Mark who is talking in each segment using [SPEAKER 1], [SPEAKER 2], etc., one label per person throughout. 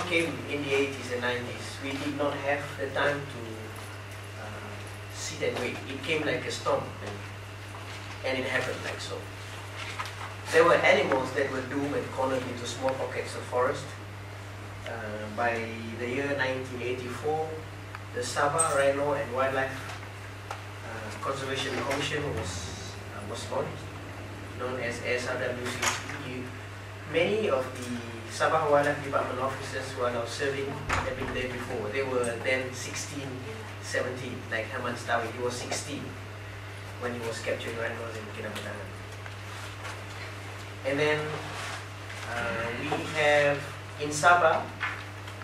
[SPEAKER 1] came in the 80s and 90s, we did not have the time to sit and wait. It came like a storm, and it happened like so. There were animals that were doomed and cornered into small pockets of forest. By the year 1984, the Sabah Rhino and Wildlife Conservation Commission was launched, known as SRWCC. Many of the Sabah Wildlife Department officers who are now serving had been there before. They were then 16, 17, like Ahmad, he was 16 when he was capturing rhinos in Kinabatangan. And then we have, in Sabah,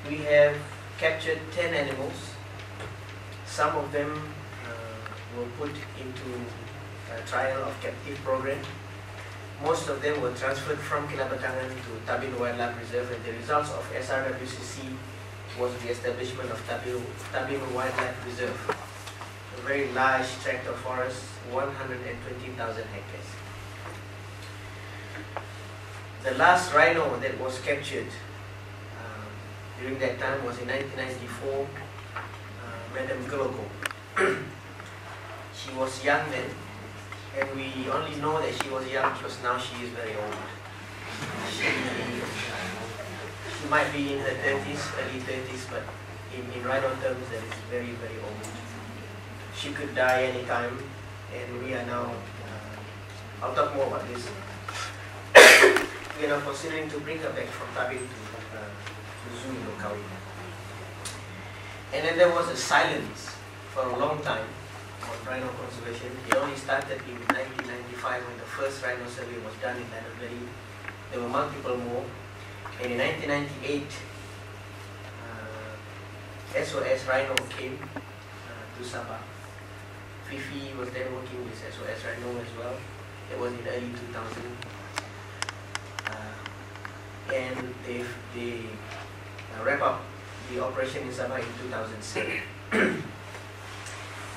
[SPEAKER 1] we have captured 10 animals. Some of them were put into a trial of captive program. Most of them were transferred from Kinabatangan to Tabin Wildlife Reserve, and the results of SRWCC was the establishment of Tabin Wildlife Reserve, a very large tract of forest, 120,000 hectares. The last rhino that was captured during that time was in 1994, Madam Goloko. She was young then, and we only know that she was young because now she is very old. She might be in her 30s, early 30s, but in rhino terms that is very, very old. She could die anytime, and we are now, I'll talk more about this. We are now considering to bring her back from Tabin to zoo locally. And then there was a silence for a long time on rhino conservation. It only started in 1995 when the first rhino survey was done in Tanah Valley. There were multiple more. And in 1998, SOS Rhino came to Sabah. Fifi was then working with SOS Rhino as well. It was in early 2000. And they wrap up the operation in Sabah in 2007.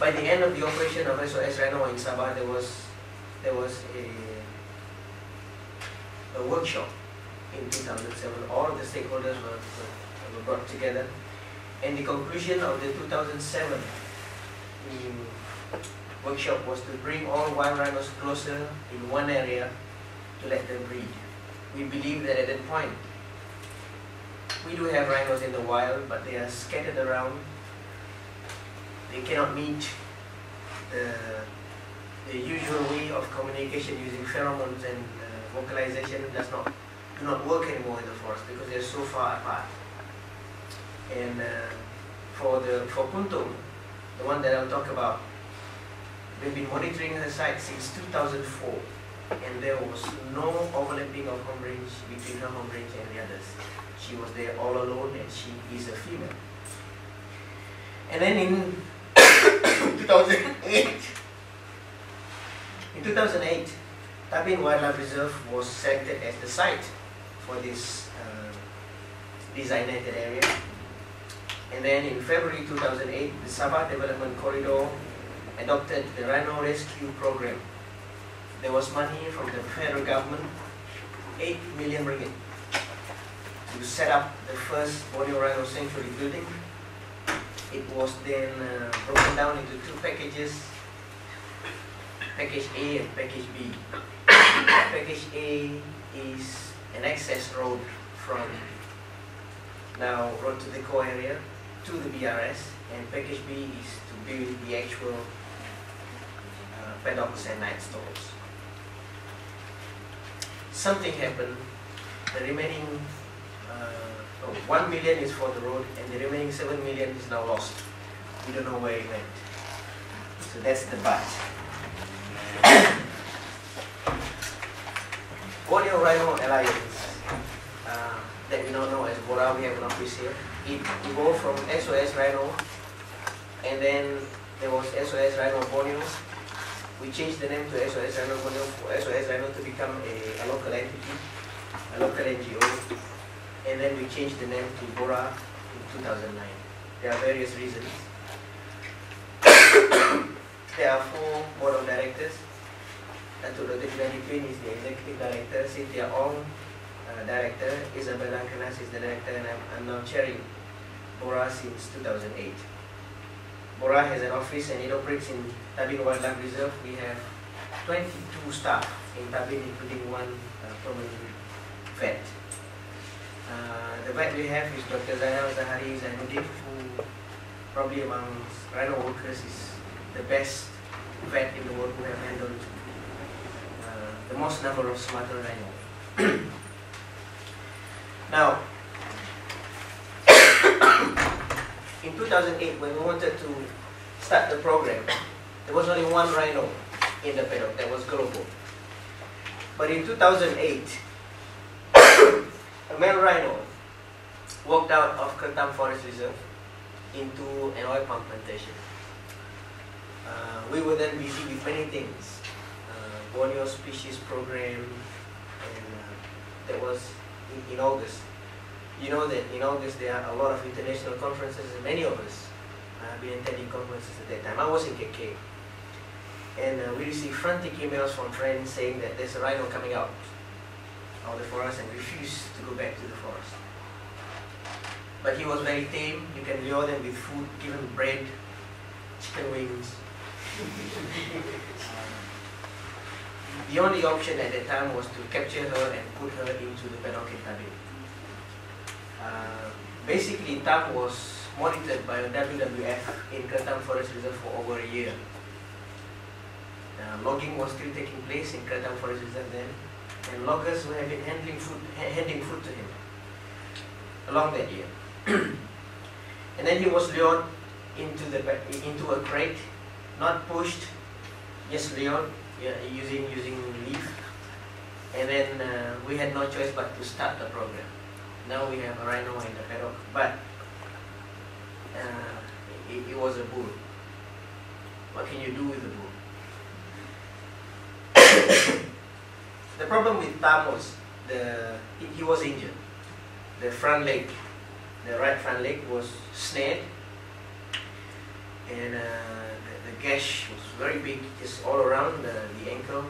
[SPEAKER 1] By the end of the operation of SOS Rhino in Sabah, there was a workshop in 2007. All of the stakeholders were brought together, and the conclusion of the 2007 workshop was to bring all wild rhinos closer in one area to let them breed. We believe that at that point, we do have rhinos in the wild, but they are scattered around. They cannot meet the usual way of communication using pheromones, and vocalization do not work anymore in the forest because they're so far apart. And for Puntung, the one that I'll talk about, we've been monitoring her site since 2004, and there was no overlapping of home range between her home range and the others. She was there all alone, and she is a female. And then in 2008, Tabin Wildlife Reserve was selected as the site for this designated area. And then in February 2008, the Sabah Development Corridor adopted the Rhino Rescue Program. There was money from the federal government, 8 million ringgit, to set up the first Borneo Rhino Sanctuary building. It was then broken down into two packages, Package A and Package B. Package A is an access road from now road to the core area to the BRS, and Package B is to build the actual paddocks and night stalls. Something happened. The remaining 1 million is for the road, and the remaining 7 million is now lost. We don't know where it went. So that's the but. Borneo Rhino Alliance, that we now know as BORA, we have an office here. It evolved from SOS Rhino, and then there was SOS Rhino Borneo. We changed the name to SOS Rhino Borneo for SOS Rhino to become a local entity, a local NGO, and then we changed the name to BORA in 2009. There are various reasons. There are 4 board of directors. Datuk Dr. Dipin is the executive director. Cynthia Ong director. Isabella Canas is the director, and I'm now chairing BORA since 2008. BORA has an office and it operates in Tabin Wildlife Reserve. We have 22 staff in Tabin, including one permanent vet. The vet we have is Dr. Zainal Zahari Zainuddin, who probably among rhino workers is the best vet in the world, who have handled the most number of Sumatran rhino. Now, in 2008, when we wanted to start the program, there was only one rhino in the paddock, that was global. But in 2008, a male rhino walked out of Puntung Forest Reserve into an oil palm plantation. We were then busy with many things, Borneo species program, and that was in August. You know that in August there are a lot of international conferences, and many of us have been attending conferences at that time. I was in KK, and we received frantic emails from friends saying that there's a rhino coming out of the forest, and refused to go back to the forest. But he was very tame. You can lure them with food, give them bread, chicken wings. The only option at that time was to capture her and put her into the paddock in Tabin. Basically, Tam was monitored by the WWF in Puntung Forest Reserve for over a year. Logging was still taking place in Puntung Forest Reserve then, and loggers were having handing food to him along that year. And then he was lured into a crate, not pushed, just lured, using leaf. And then we had no choice but to start the program. Now we have a rhino in the paddock, but it was a bull. What can you do with the bull? The problem with Tam was he was injured. The front leg, the right front leg was snared, and the gash was very big, just all around the ankle,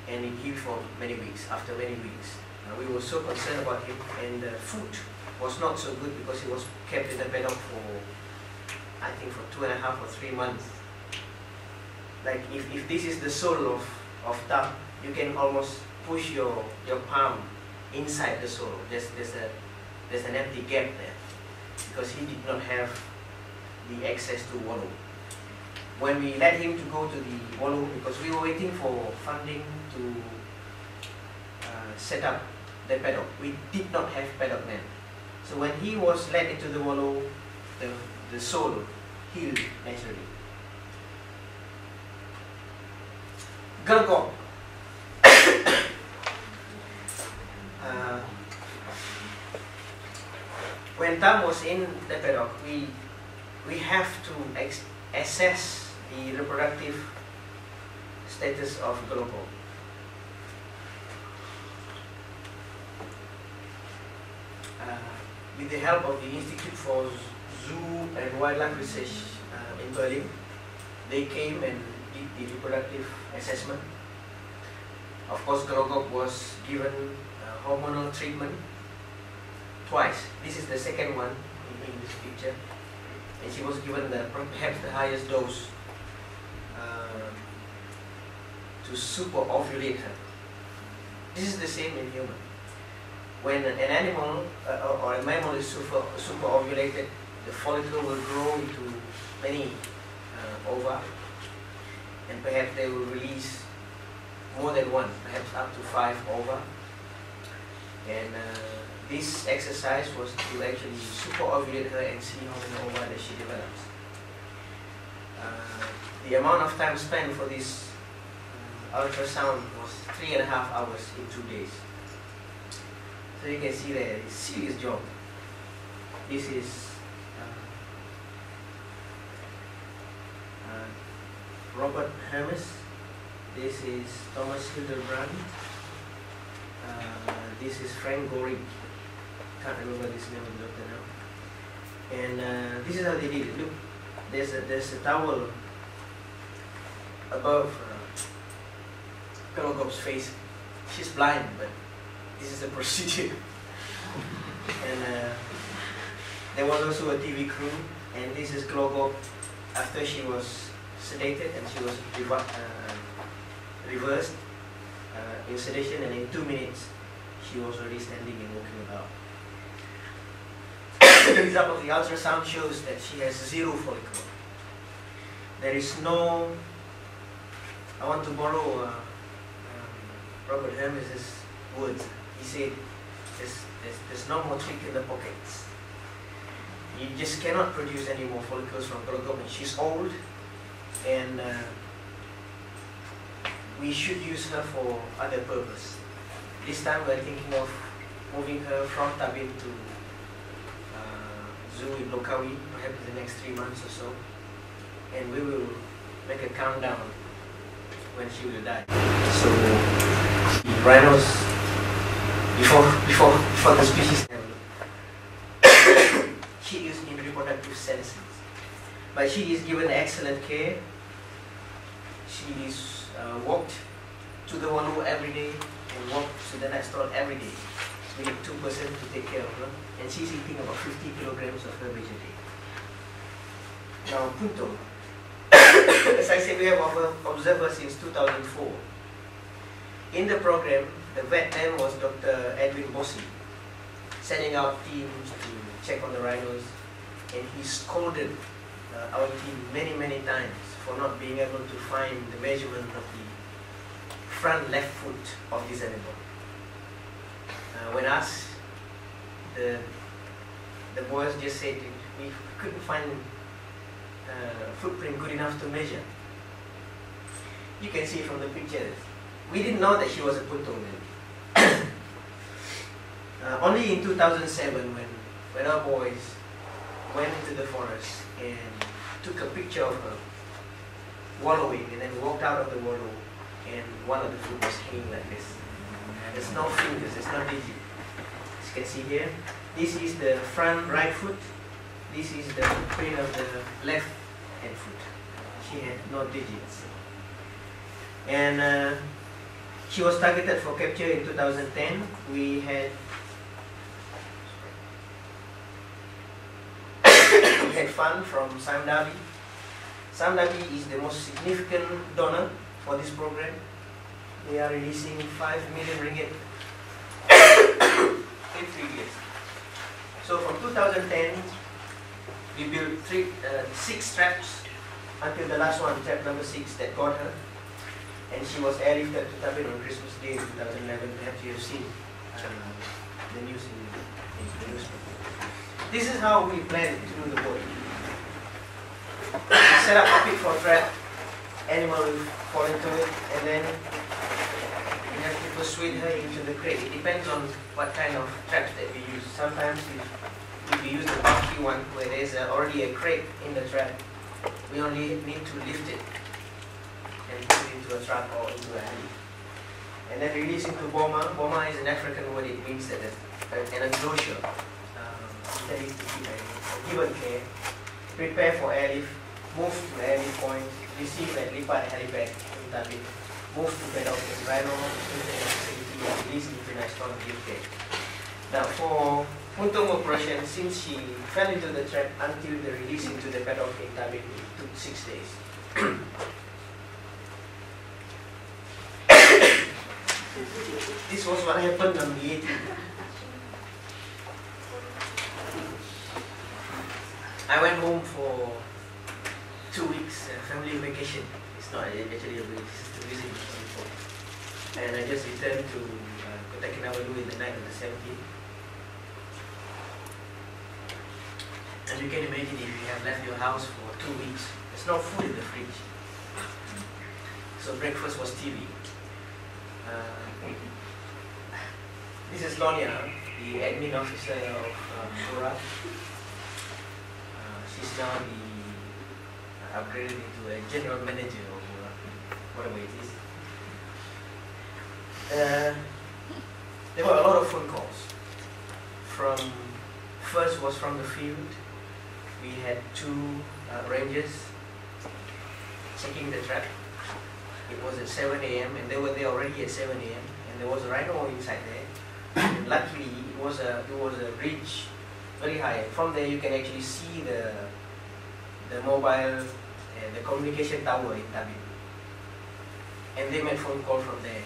[SPEAKER 1] and it healed for many weeks. After many weeks, we were so concerned about him, and the food was not so good because he was kept in the paddock for, I think, for 2.5 or 3 months. Like if this is the sole of Tam, you can almost push your palm inside the sole. There's an empty gap there because he did not have the access to wallow. When we let him to go to the wallow, because we were waiting for funding to set up the paddock, we did not have paddock then. So when he was led into the wallow, the sole healed naturally. Galgok. When Tam was in the paddock, we have to assess the reproductive status of Galgok. With the help of the Institute for Zoo and Wildlife Research in Berlin, they came and did the reproductive assessment. Of course, Galgok was given hormonal treatment twice. This is the second one in this picture, and she was given perhaps the highest dose to super ovulate her. This is the same in human. When an animal or a mammal is super ovulated, the follicle will grow into many ova, and perhaps they will release more than one, perhaps up to 5 ova. And this exercise was to actually super ovulate her and see how many ova that she develops. The amount of time spent for this ultrasound was 3.5 hours in 2 days. So you can see that it's a serious job. This is Robert Hermes. This is Thomas Hildebrand. This is Frank Goring. Can't remember this name of the doctor now. And this is how they did it. Look, there's a towel above Galgok's face. She's blind, but This is the procedure. And there was also a TV crew, and this is Globo after she was sedated and she was reversed in sedation, and in 2 minutes she was already standing and walking about. The result of the ultrasound shows that she has 0 follicle. There is no, I want to borrow Abd Hamid's words. He said, there's no more trick in the pockets. You just cannot produce any more follicles from Glogom. She's old, and we should use her for other purpose. This time we're thinking of moving her from Tabin to zoo in Lokawi, perhaps in the next 3 months or so, and we will make a countdown when she will die. So rhinos, before the species she is in reproductive senses, but she is given excellent care. She is walked to the Walu every day and walked to the next stall every day. We need 2% to take care of her, and she's eating about 50 kilograms of herbage a day. Now, Puntung. As I said, we have observed her since 2004. In the program, the vet then was Dr. Edwin Bossi, sending out teams to check on the rhinos, and he scolded our team many times for not being able to find the measurement of the front left foot of this animal. When asked, the boys just said we couldn't find footprint good enough to measure. You can see from the pictures. We didn't know that she was a Puntung then. Only in 2007 when our boys went into the forest and took a picture of her wallowing, and then walked out of the wallow, and one of the foot was hanging like this. There's no fingers, there's no digit. As you can see here, this is the front right foot, this is the print of the left hand foot. She had no digits. And she was targeted for capture in 2010. We had fund from Samdabi. Samdabi is the most significant donor for this program. They are releasing 5 million ringgit in 3 years. So from 2010, we built 6 traps until the last one, trap number 6, that got her. And she was airlifted to Tabin on Christmas Day 2011. Perhaps you have seen the news in the newspaper. This is how we plan to do the work. Set up a pit for trap, animal will fall into it, and then we have to persuade her into the crate. It depends on what kind of traps that we use. Sometimes if we use the bulky one where there's already a crate in the trap, we only need to lift it and put it into a truck or into a alley. And then release into Boma. Boma is an African word. It means that an enclosure. That is to keep a given care. Prepare for airlift, move to airlift point, receive at Lipat helipad in Tabin, move to paddock in Rhino facility, and release into National Give Care. Now for Puntung operation, since she fell into the trap until the release into the paddock in Tabin, it took 6 days. This was what happened on the 18th. I went home for 2 weeks, family vacation. It's not actually a break, it's to visit people. And I just returned to Kota Kinabalu in the night of the 17th. And you can imagine if you have left your house for 2 weeks, there's no food in the fridge. So breakfast was TV. This is Lonia, the admin officer of Dora. She's now upgraded into a general manager of whatever it is. There were a lot of phone calls. First was from the field. We had 2 rangers checking the trap. It was at 7 AM and they were there already at 7 AM, and there was a rhino inside there. luckily it was a bridge very high. From there you can actually see the mobile the communication tower in Tabin. And they made phone call from there,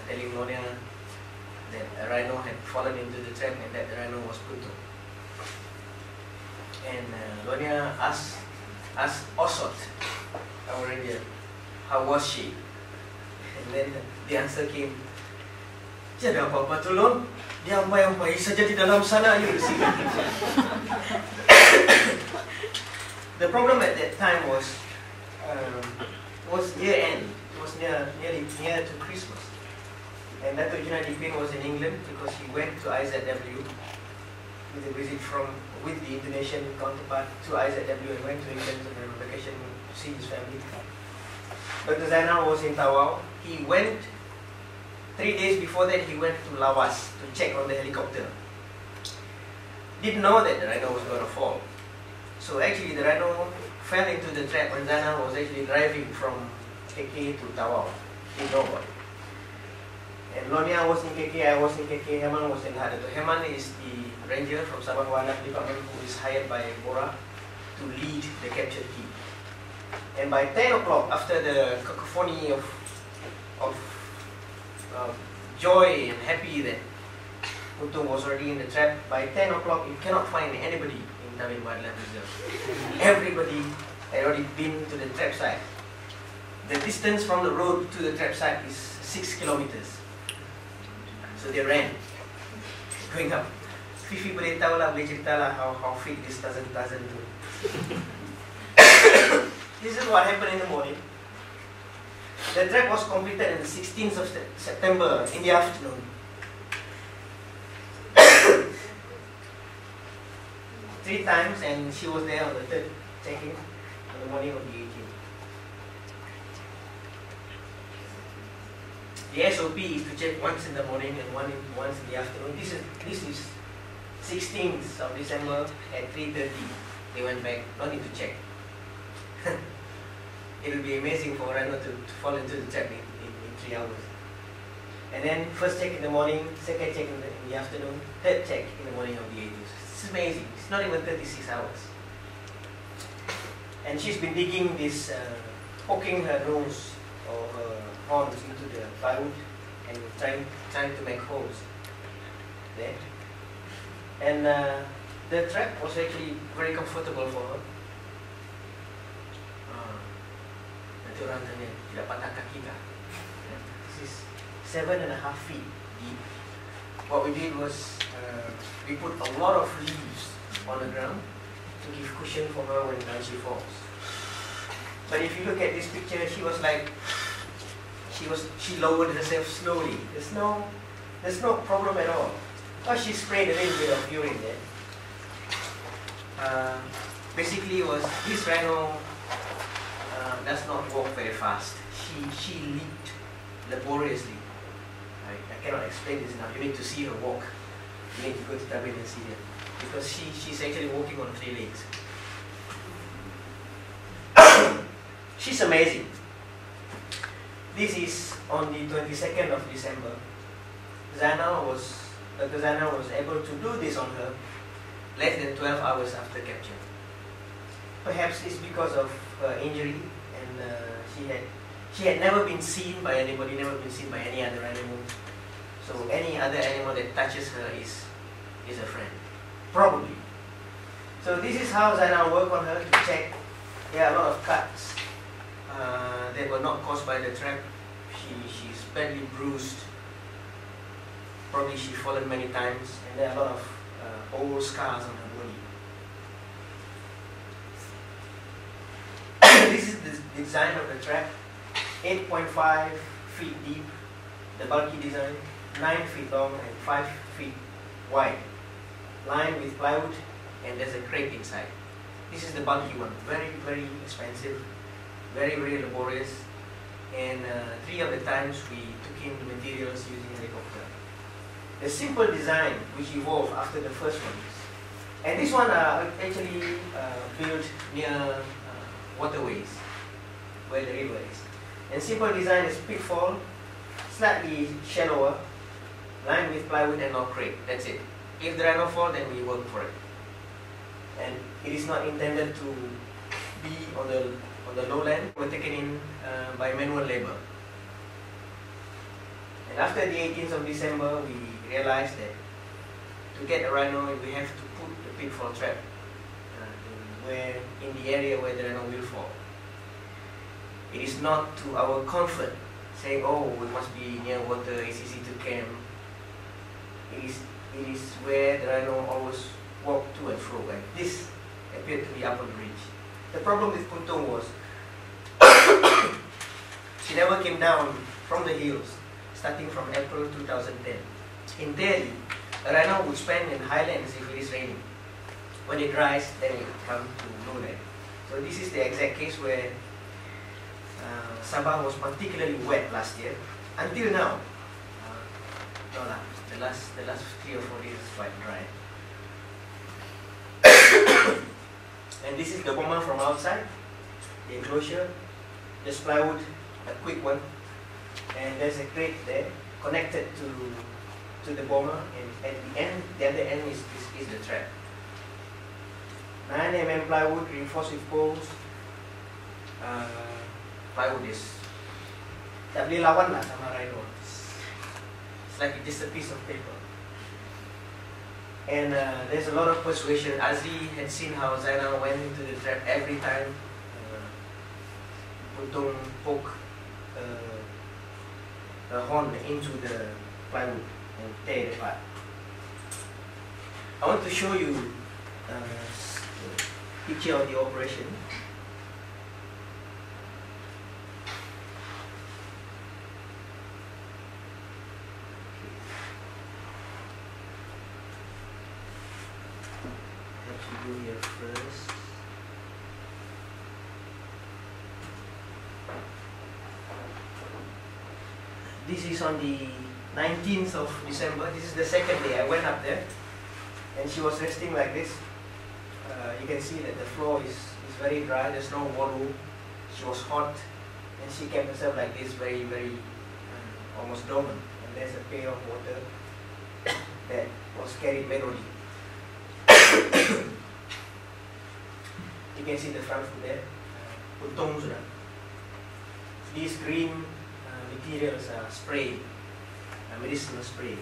[SPEAKER 1] telling Lonia that a rhino had fallen into the trap and that the rhino was Puntung. And Lonia asked Assoc, our ranger, how was she? And then the answer came, "Tidak apa-apa tu Lon, dia ampai-ampai saja di dalam sana." The problem at that time was year end. It was near to Christmas. And Datuk Junadi Pin was in England because he went to IZW with a visit with the Indonesian counterpart to IZW and went to England to have a vacation to see his family. Dr. Zainal was in Tawau. He went 3 days before that. He went to Lawas to check on the helicopter. Didn't know that the rhino was going to fall. So actually the rhino fell into the trap when Zainal was actually driving from KK to Tawau. Didn't know about it. And Lonia was in KK, I was in KK, Herman was in Hadato. Herman is the ranger from Tabin Wildlife Department who is hired by Bora to lead the captured key. And by 10 o'clock, after the cacophony of joy and happy that Puntung was already in the trap, by 10 o'clock you cannot find anybody in Tabin Wildlife Reserve. Everybody had already been to the trap site. The distance from the road to the trap site is 6 kilometers. So they ran, going up. Fifi boleh tahu lah, boleh cerita lah how fit this doesn't do. This is what happened in the morning. The trap was completed on the 16th of September in the afternoon. Three times, and she was there on the third check-in on the morning of the 18th. The SOP is to check once in the morning and once in the afternoon. This is 16th of December at 3:30. They went back. No need to check. It will be amazing for a rhino to fall into the trap in 3 hours. And then first check in the morning, second check in the afternoon, third check in the morning of the 18th. It's amazing. It's not even 36 hours. And she's been digging this, poking her nose or her horns into the plywood and trying to make holes there. And the trap was actually very comfortable for her. Nanti orang tanya, tidak patah kaki kah? This is 7.5 feet deep. What we did was we put a lot of leaves on the ground to give cushion for her when she falls. But if you look at this picture, she was like, she lowered herself slowly. There's no problem at all. Oh, she sprayed a little bit of urine there. Basically, this rhino does not walk very fast. She leaped laboriously. I cannot explain this enough. You need to see her walk. You need to go to Tabin and see her, because she's actually walking on 3 legs. She's amazing. This is on the 22nd of December. Dr. Zainal was able to do this on her less than 12 hours after capture. Perhaps it's because of her injury, and she had never been seen by anybody, never been seen by any other animal. So any other animal that touches her is a friend, probably. So this is how Zainal worked on her to check. There are a lot of cuts that were not caused by the trap. She's badly bruised. Probably she's fallen many times, and there are a lot of old scars on her body. This is the design of the trap. 8.5 feet deep, the bulky design, 9 feet long and 5 feet wide, lined with plywood, and there's a crate inside. This is the bulky one, very, very expensive, very, very laborious, and 3 of the times we took in the materials using a helicopter. The simple design which evolved after the first ones, and this one actually built near waterways where the river is. And simple design is pitfall, slightly shallower, lined with plywood and no crate. That's it. If the rhino fall, then we work for it. And it is not intended to be on the lowland. We're taken in by manual labor. And after the 18th of December, we realized that to get a rhino, we have to put the pitfall trap in the area where the rhino will fall. It is not to our comfort, saying, oh, we must be near water, it's easy to camp. It is where the rhino always walk to and fro, and this appeared to be up on the ridge. The problem with Puntung was she never came down from the hills starting from April 2010. In theory, a rhino would spend in highlands if it is raining. When it dries, then it would come to lowland. So this is the exact case where Sabah was particularly wet last year. Until now, the last 3 or 4 days is quite dry. And this is the bomber from outside, the enclosure. There's plywood, a quick one, and there's a crate there connected to the bomber, and at the end, the other end is the trap. 9 mm plywood reinforced with poles. Plywood is tak boleh lawan lah sama rhino. It's like just a piece of paper. And there's a lot of persuasion. Azri had seen how Zainal went into the trap every time Puntung poke a horn into the plywood and tear it apart. I want to show you a picture of the operation. Go here first. This is on the 19th of December. This is the second day. I went up there and she was resting like this. You can see that the floor is very dry. There's no water. She was hot and she kept herself like this, very almost dormant. And there's a pail of water that was carried manually. You can see the front foot there. Puntung sudah. These green materials are spray, medicinal spray.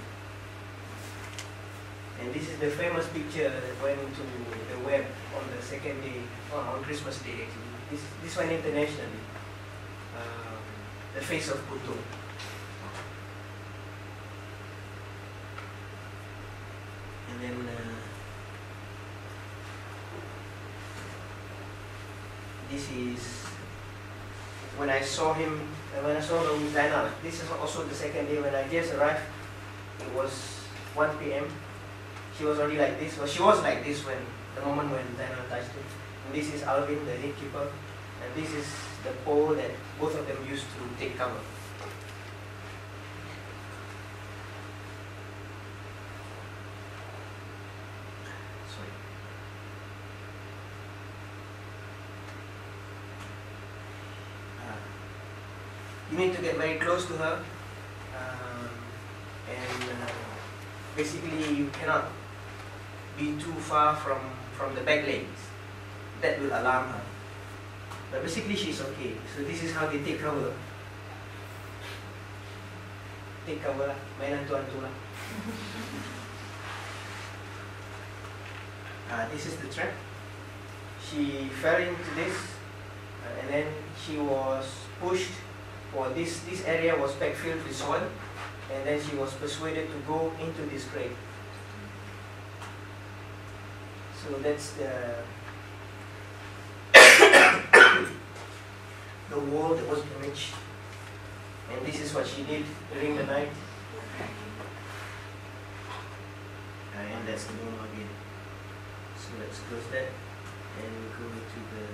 [SPEAKER 1] And this is the famous picture that went into the web on the second day, on Christmas Day actually. This went internationally. The face of Puntung. And then this is when I saw him, when I saw her with Zainal. This is also the second day when I just arrived. It was 1 p.m. She was already like this. Well, she was like this when the moment when Zainal touched it. And this is Alvin, the head keeper. And this is the pole that both of them used to take cover. You need to get very close to her, and basically you cannot be too far from the back legs. That will alarm her. But basically she's okay. So this is how they take cover. Take cover lah, main hantu-hantu lah. This is the trap. She fell into this, and then she was pushed. Or this area was backfilled with soil, and then she was persuaded to go into this crate. So that's the wall that was damaged, and this is what she did during the night. And that's the room again. So let's close that and go to the.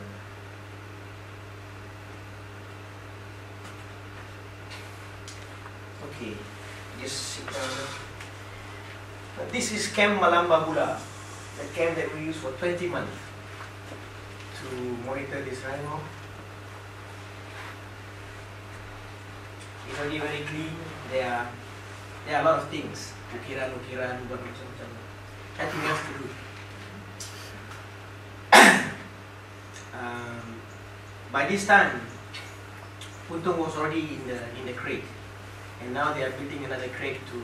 [SPEAKER 1] Okay, just sit down. This is Camp Malambabula, the camp that we used for 20 months to monitor this rhino. It's already very clean. They there are a lot of things. Ukiran, buat macam-macam. Nothing else to do. By this time, Puntung was already in the crate, and now they are building another crate to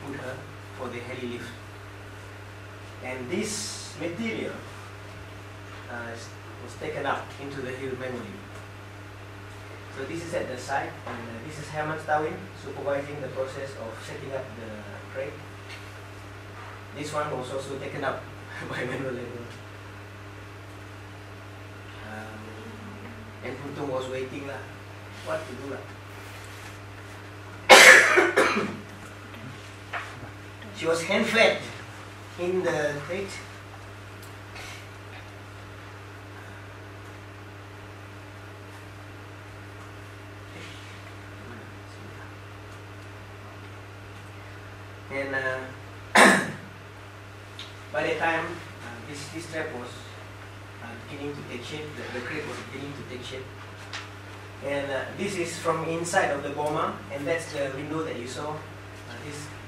[SPEAKER 1] put her for the heli lift. And this material was taken up into the hill manually. So this is at the site, and this is Ahmad supervising the process of setting up the crate. This one was also taken up by manual labor. And Puntung was waiting lah, what to do lah. She was hand-fed in the crate. And by the time this trap was beginning to take shape, the crate was beginning to take shape. And this is from inside of the bomber, and that's the window that you saw.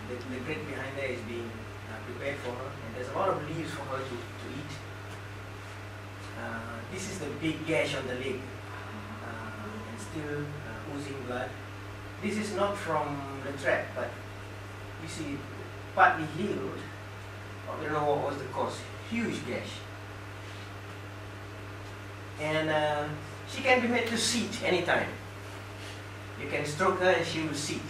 [SPEAKER 1] The crate behind there is being prepared for her, and there's a lot of leaves for her to eat. This is the big gash on the leg, and still oozing blood. This is not from the trap, but you see, partly healed. I don't know what was the cause. Huge gash. And she can be made to sit anytime. You can stroke her and she will sit.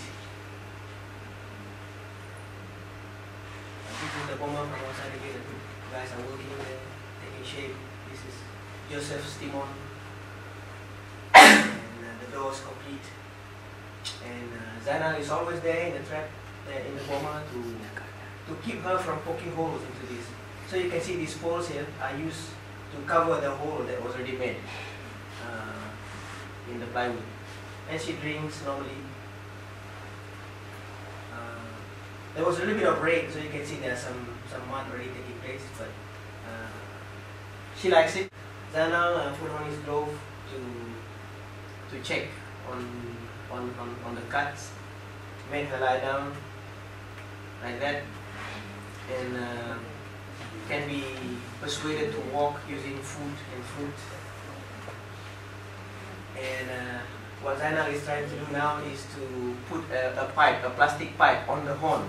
[SPEAKER 1] This is the bomber from outside again. The guys are working there, taking shape. This is Joseph's Timon. And the door is complete. And Zainal is always there in the trap, there in the bomber to keep her from poking holes into this. So you can see these poles here are used to cover the hole that was already made in the plywood. And she drinks normally. There was a little bit of rain, so you can see there's some mud already taking place, but she likes it. Zainal put on his glove to check on the cuts, made her lie down like that, and can be persuaded to walk using food and fruit. And what Zainal is trying to do now is to put a plastic pipe on the horn,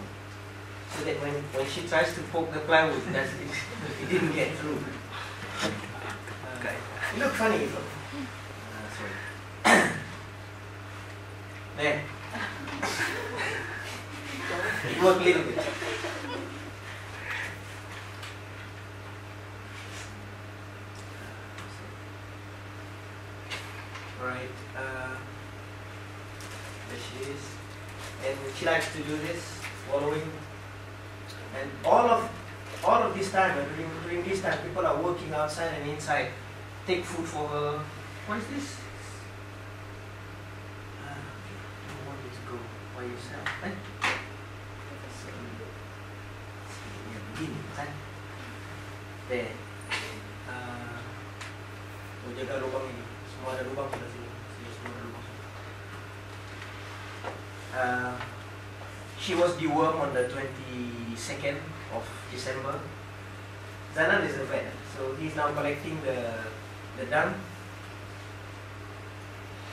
[SPEAKER 1] so that when she tries to poke the plywood, it didn't get through. You look funny, look. Sorry. There. It worked a little bit. Alright, there she is. And she likes to do this, following. And all of this time, during this time, people are working outside and inside. Take food for her. What is this? You don't want you to go by yourself, right? Begini, kan? There. Mau jaga lubang ini. Semua ada lubang pada sini. Semua ada lubang. She was dewormed on the 22nd of December. Zainal is a vet, so he's now collecting the dung.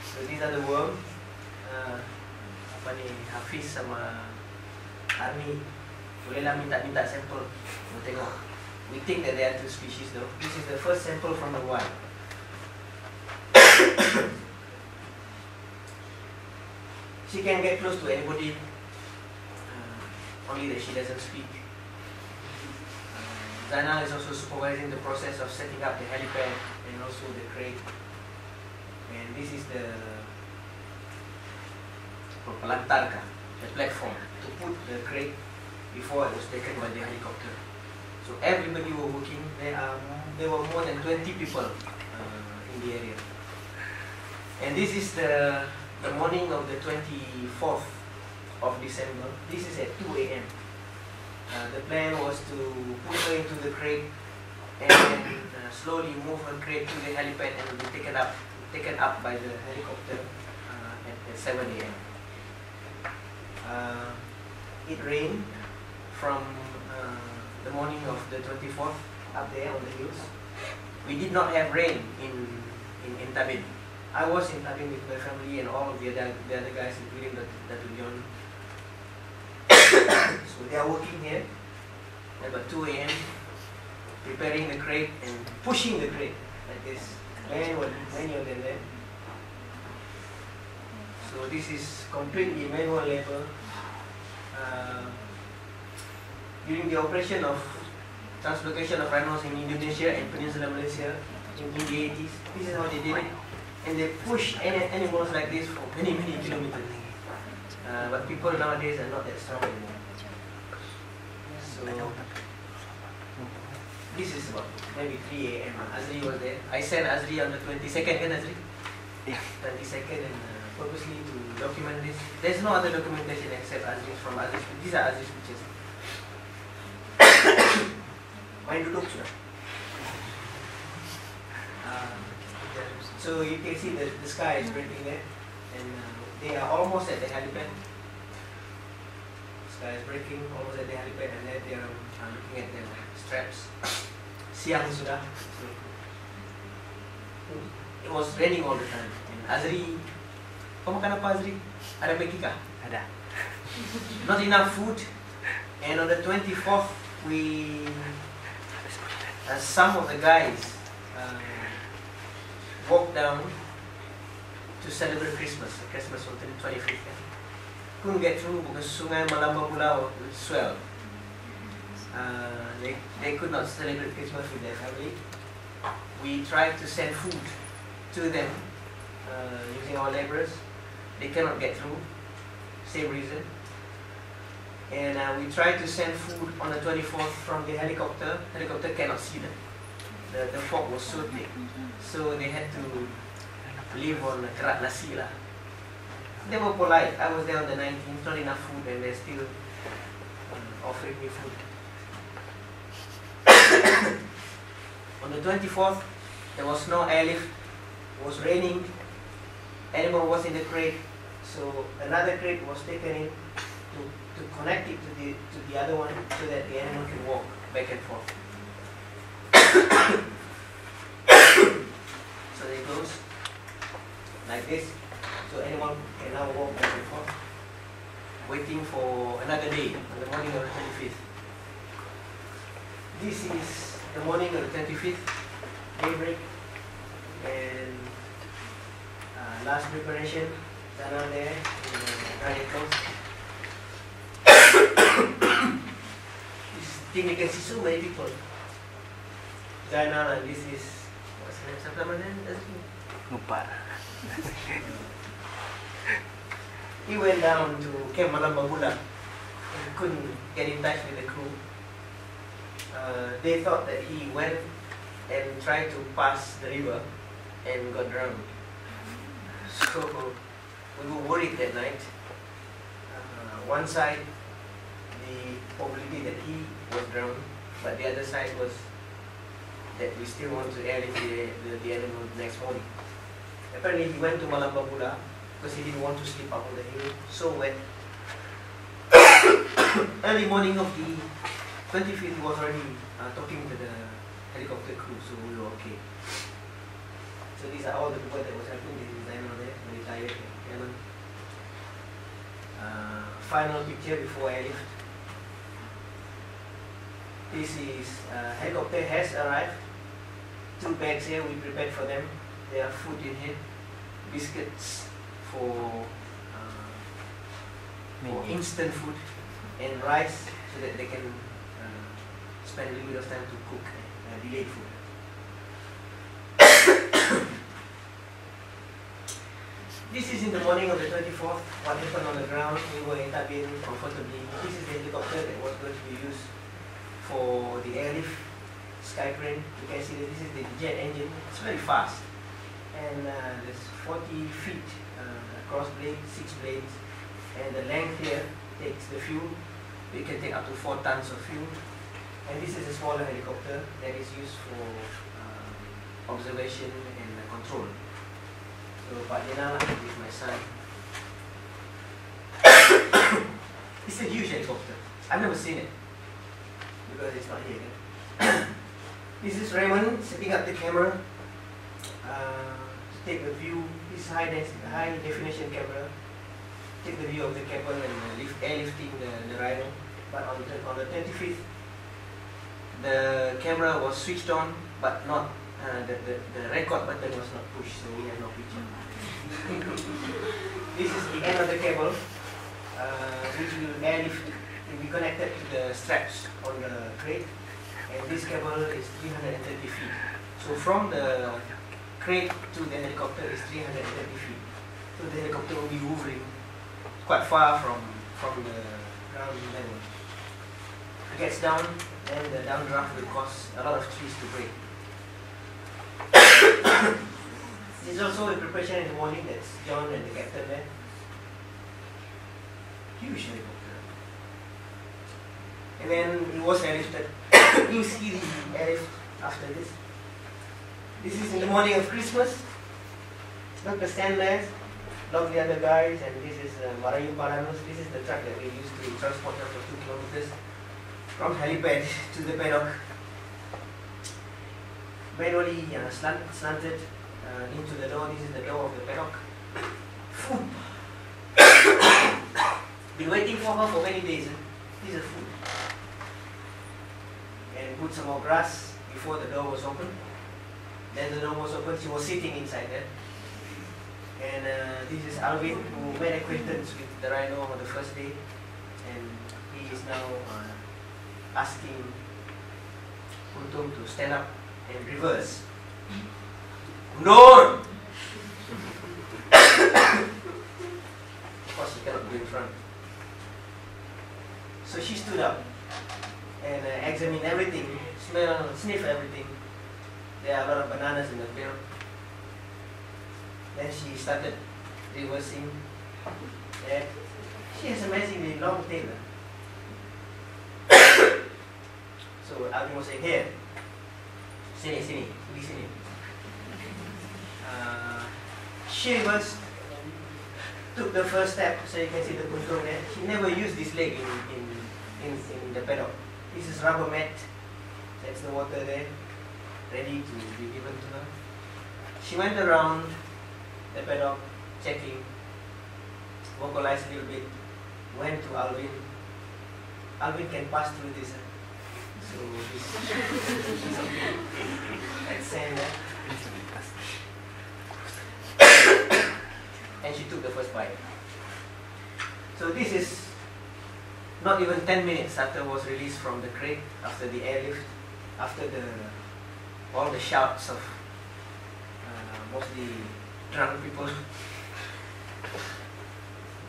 [SPEAKER 1] So these are the worms. Apa ni, Hafiz sama Arni bolehlah minta sampel. Mau tengok. We think that there are 2 species though. This is the first sample from the wild. She can get close to anybody, only that she doesn't speak. Zainal is also supervising the process of setting up the helipad and also the crate. And this is the pelantarka, the platform to put the crate before it was taken by the helicopter. So everybody were working. There were more than 20 people in the area. And this is the morning of the 24th of December. This is at 2 a.m. The plan was to put her into the crate and slowly move her crate to the helipad and be taken up by the helicopter at 7 a.m. it rained from the morning of the 24th up there on the hills. We did not have rain in Tabin. I was in Tabin with my family and all of the other guys, including Dr. John. So they are working here at about 2 a.m. preparing the crate and pushing the crate like this. Many of them there. So this is completely manual labor. During the operation of translocation of rhinos in Indonesia and Peninsular Malaysia in the 80s, this is how they did it. And they push animals like this for many kilometers. But people nowadays are not that strong anymore. So this is about maybe 3 a.m. Azri was there. I sent Azri on the 22nd, kan Azri? Yeah. 22nd, and purposely to document this. There's no other documentation except Azri from Azri's. These are Azri's pictures. Main duduk sudah. So you can see the sky is breaking there, and they are almost at the helipad. Sky is breaking, almost at the helipad, and then they are looking at their straps. Siang sudah. So it was raining all the time. And Azri, kau makan apa Azri? Ada Maggi kah? Ada. Not enough food. And on the 24th, some of the guys walked down to celebrate Christmas. Christmas on the 25th. Couldn't get through because Sungai Malamba Pulau swelled. They could not celebrate Christmas with their family. We tried to send food to them using our laborers. They cannot get through. Same reason. And we tried to send food on the 24th from the helicopter. Helicopter cannot see them. The fog was so thick. So they had to live on kerak nasi lah. They were polite. I was there on the 19th, not enough food, and they're still offering me food. On the 24th, there was no airlift. It was raining. Animal was in the crate. So another crate was taken in to connect it to the other one so that the animal can walk back and forth. So it goes like this. So animal can now walk back and forth, waiting for another day on the morning of the 25th. This is the morning of the 25th, daybreak, and last preparation done on there in the radicals. This thing you can see so many people. Zainal, and this is what's the name? Siapa namanya? Lupa. He went down to Camp Malambabula and couldn't get in touch with the crew. They thought that he went and tried to pass the river and got drowned. So we were worried that night. One side, the probability that he was drowned, but the other side was that we still want to airlift the animal the next morning. Apparently he went to Malambabula because he didn't want to sleep up on the hill, so wet. Early morning of the 25th, he was already talking to the helicopter crew, so we were okay. So these are all the people that was helping the designer there, the retired airman. Final picture before airlift. This is helicopter has arrived. 2 bags here we prepared for them. There are food in here, biscuits for instant food, and rice so that they can spend a little bit of time to cook delayed food. This is in the morning of the 24th. What happened on the ground? We were in Tabin comfortably. This is the helicopter that was going to be used for the airlift sky crane. You can see that this is the jet engine. It's very fast, and there's 40 feet across blade, 6 blades, and the length here takes the fuel. We can take up to 4 tons of fuel. And this is a smaller helicopter that is used for observation and control. So Pak Jenal with my son. It's a huge helicopter. I've never seen it because it's not here. This is Raymond setting up the camera to take the view. This high definition camera. Take the view of the cable and airlifting the rhino. But on the 25th, the camera was switched on, but not the record button was not pushed, so we have no picture. This is the end of the cable, which will airlift, will be connected to the straps on the crate, and this cable is 330 feet. So from the crate to the helicopter is 330 feet. So the helicopter will be hovering quite far from the ground level. It gets down, and the downdraft will cause a lot of trees to break. This is also a preparation in the morning. That's John and the captain there. Huge helicopter. And then it was airlifted. You see the airlift after this. This is in the morning of Christmas. Look, the stand there. Look, the other guys, and this is Marayu Paranos. This is the truck that we used to transport her for 2 kilometers from helipad to the paddock. Manually slanted into the door. This is the door of the paddock. Been waiting for her for many days. This is food. And put some more grass before the door was open. Then the door was open. She was sitting inside there. And this is Alvin, who made acquaintance with the rhino on the first day, and he is now asking Puntung to stand up and reverse. No! Of course, she cannot go in front. So she stood up and examined everything, sniffed everything. There are a lot of bananas in the field. Then she started reversing. Yeah. She has amazingly long tail. So Abdul was saying, here, sini. She reversed, took the first step, so you can see the Puntung there. She never used this leg in the paddock. This is rubber mat. That's the water there, ready to be given to her. She went around the paddock, checking, vocalized a little bit, went to Alvin. Alvin can pass through this. So this okay. Let's sand that. And she took the first bite. So this is not even 10 minutes after was released from the crate, after the airlift, after all the shouts of mostly drunk people. It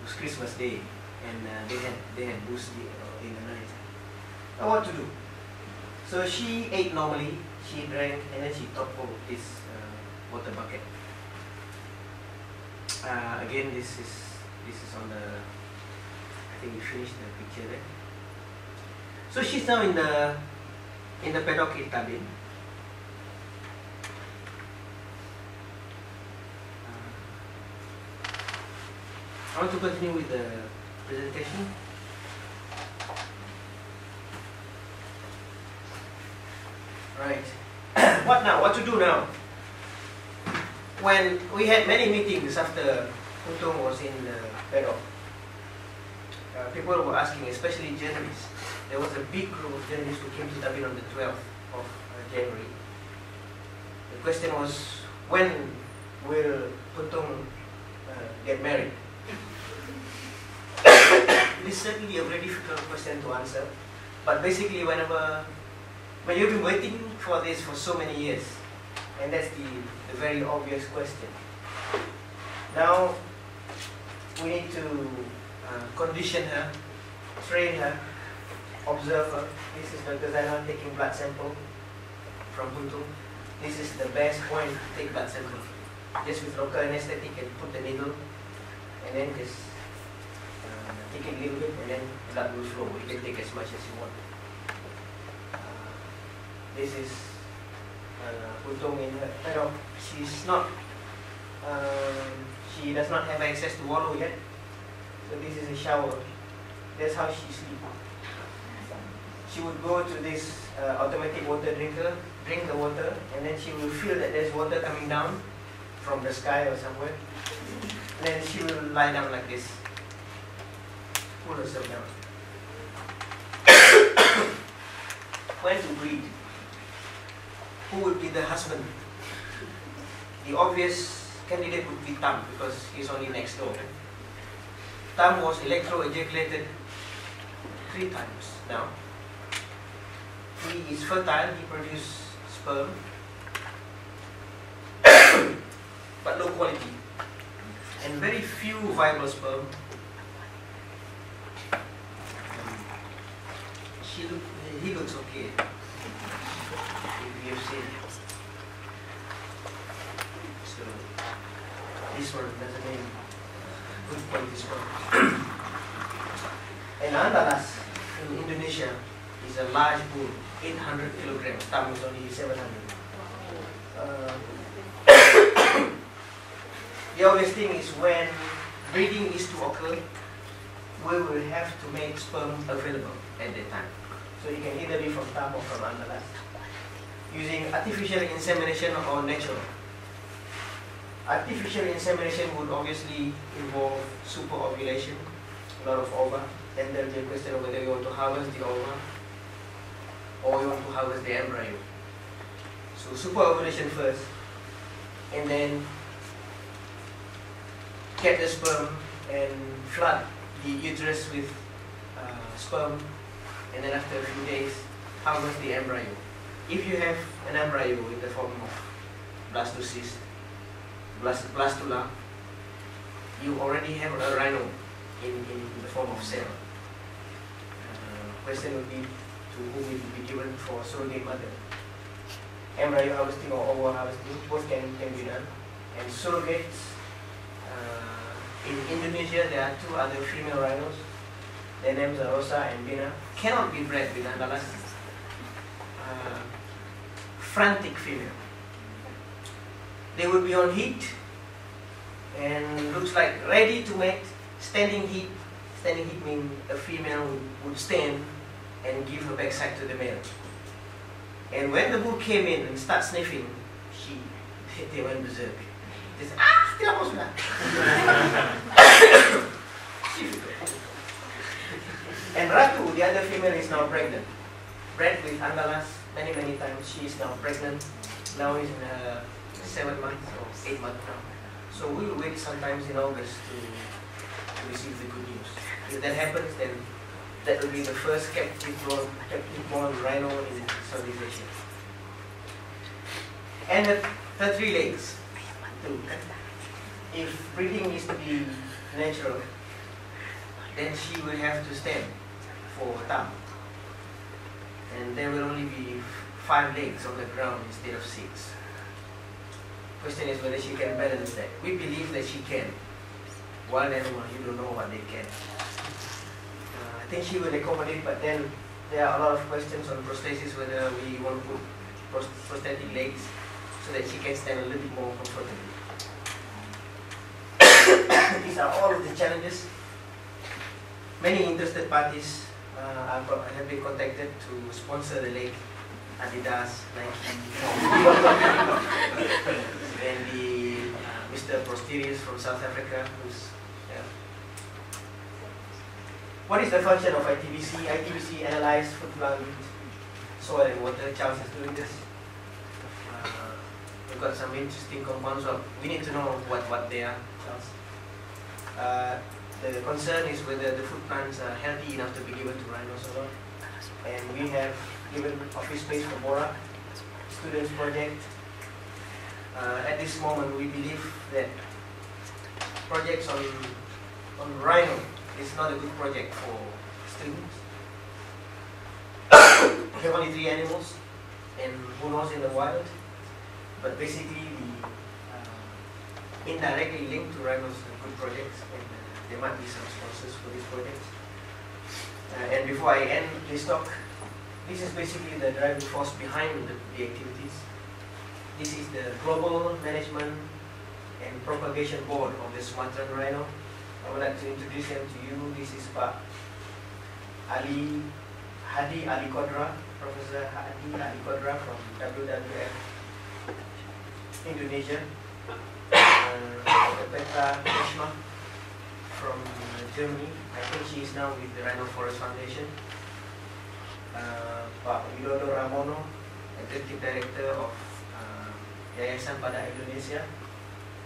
[SPEAKER 1] was Christmas Day, and they had booze in the night. Now what to do? So she ate normally, she drank, and then she toppled this water bucket. Again, this is on the. I think we finished the picture there. So she's now in the paddock in Tabin. I want to continue with the presentation. Right. What now? What to do now? When we had many meetings after Puntung was in the paddock, people were asking, especially journalists. There was a big group of journalists who came to Tabin on the 12th of January. The question was, when will Puntung get married? It is certainly a very difficult question to answer, but basically when you've been waiting for this for so many years, and that's the very obvious question. Now we need to condition her, train her, observe her. This is Dr. Zainal taking blood sample from Puntung. This is the best point to take blood sample. Just with local anesthetic and put the needle, and then just take it a little bit, and then blood will flow. You can take as much as you want. This is Puntung in her paddock. She's not. She does not have access to wallow yet. So this is a shower That's how she sleeps. She would go to this automatic water drinker, drink the water, and then she will feel that there's water coming down from the sky or somewhere. And then she will lie down like this, pull herself down. When to breed? Who would be the husband? The obvious candidate would be Tam, because he's only next door. Tam was electro-ejaculated 3 times now. He is fertile, he produces sperm, but low quality, and very few viable sperm. He looks okay. We have seen. So this one doesn't mean good quality sperm. And Andalas in Indonesia is a large bull, 800 kilograms. Tam is only 700. The obvious thing is when breeding is to occur, we will have to make sperm available at that time. So it can either be from Tam or from Andalas, using artificial insemination or natural. Artificial insemination would obviously involve superovulation, a lot of ova. Then there will be a question of whether you want to harvest the ova or you want to harvest the embryo. So superovulation first, and then get the sperm and flood the uterus with sperm, and then after a few days harvest the embryo. If you have an embryo in the form of blastocyst, blastula, you already have a rhino in the form of cell. Question would be to whom it will be given for surrogate mother. Embryo harvesting or ova harvesting, both can be done. And surrogates, in Indonesia there are 2 other female rhinos. Their names are Rosa and Bina. Cannot be bred with Andalas. Frantic female. They would be on heat and looks like ready to mate. Standing heat. Standing heat means a female would stand and give her backside to the male. And when the bull came in and started sniffing, they went berserk. They said, "Ah, tidak mau sudah." And Ratu, the other female, is now pregnant. Bred with Andalas many times. She is now pregnant. Now is in her 7th month or 8th month now. So we will wait sometimes in August to receive the good news. If that happens, then that will be the first captive born rhino in Southeast Asia. And the 3 legs. If breeding is to be natural, then she will have to stand for Tam. And there will only be 5 legs on the ground instead of 6. Question is whether she can balance that. We believe that she can. Wild animal, you don't know what they can. I think she will accommodate, but then there are a lot of questions on prosthesis, whether we want to put prosthetic legs so that she can stand a little bit more comfortably. These are all of the challenges. Many interested parties have been contacted to sponsor the leg. Adidas, Nike, and the Mr. Prosterius from South Africa, who's What is the function of ITBC? ITBC analyzes food, plant, soil and water. Charles is doing this. We've got some interesting compounds. We need to know what they are, Charles. The concern is whether the food plants are healthy enough to be given to rhinos or not. And we have given office space for Bora, students project. At this moment, we believe that projects on rhino is not a good project for students. We have only 3 animals, and who knows in the wild. But basically, the indirectly linked to rhinos are good projects, and there might be some sponsors for these projects. And before I end this talk, this is basically the driving force behind the activities. This is the Global Management and Propagation Board of the Sumatran Rhino. I would like to introduce them to you. This is Pak Hadi Ali Kodra, Professor Hadi Ali Kodra from WWF Indonesia, Petra Keshma from Germany. I think she is now with the Rhino Forest Foundation. Pak Widodo Ramono, Executive Director of Yayasan Pada Indonesia.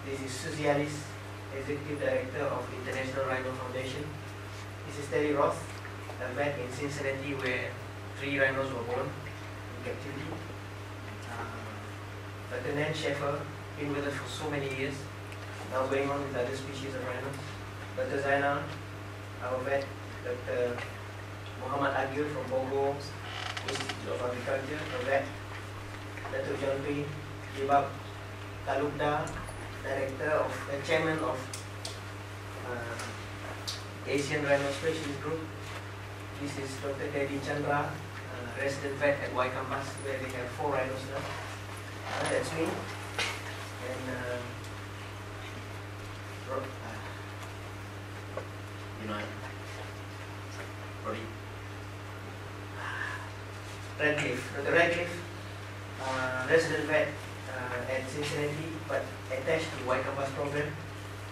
[SPEAKER 1] This is Suzialis, Executive Director of International Rhino Foundation. This is Terry Roth, a vet in Cincinnati where 3 rhinos were born in captivity. Dr. Nan Schaeffer, been with us for so many years, now going on with other species of rhinos. Dr. Zainal, our vet. Dr. Muhammad Agil from Bogor Institute of Agriculture, a vet. Dr. John P. Jibab Talukda, Chairman of Asian Rhino Specialist Group. This is Dr. Dedi Chandra, resident vet at Y Campus, where they have 4 rhinos now. That's me. And Dr. Radcliffe, resident vet at Cincinnati, but attached to Y Campus program.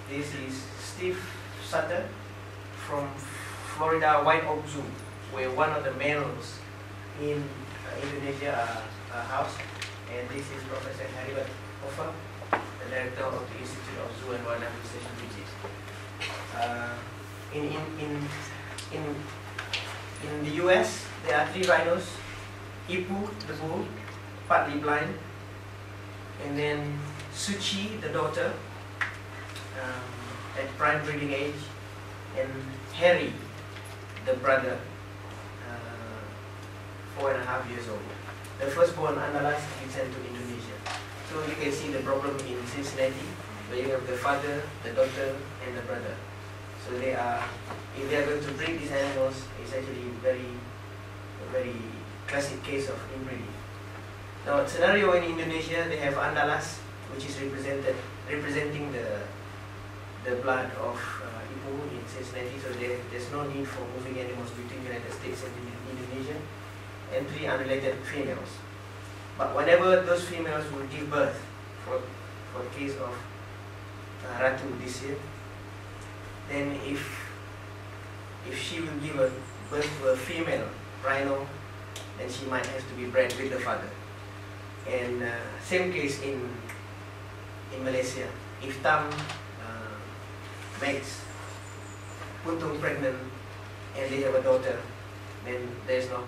[SPEAKER 1] This is Steve Sutter from Florida White Oak Zoo, where one of the males in Indonesia are housed. And this is Professor Haribat Offer, the director of the Institute of Zoo and Wildlife Research in Fiji. In the US, there are 3 rhinos: Ipu, the bull, partly blind, and then Suchi, the daughter, at prime breeding age, and Harry, the brother, 4.5 years old. The firstborn Andalas to be sent to Indonesia. So you can see the problem in Cincinnati, where you have the father, the daughter, and the brother. So they are, if they are going to breed these animals, it's actually a very classic case of inbreeding. Now, scenario in Indonesia, they have Andalas, which is representing the blood of Ibu in Cincinnati. So there's no need for moving animals between the United States and Indonesia. And 3 unrelated females. But whenever those females will give birth, for the case of Ratu this year, then if she will give birth to a female rhino, then she might have to be bred with the father. And same case in Malaysia. If Tam makes Puntung pregnant and they have a daughter, then there's no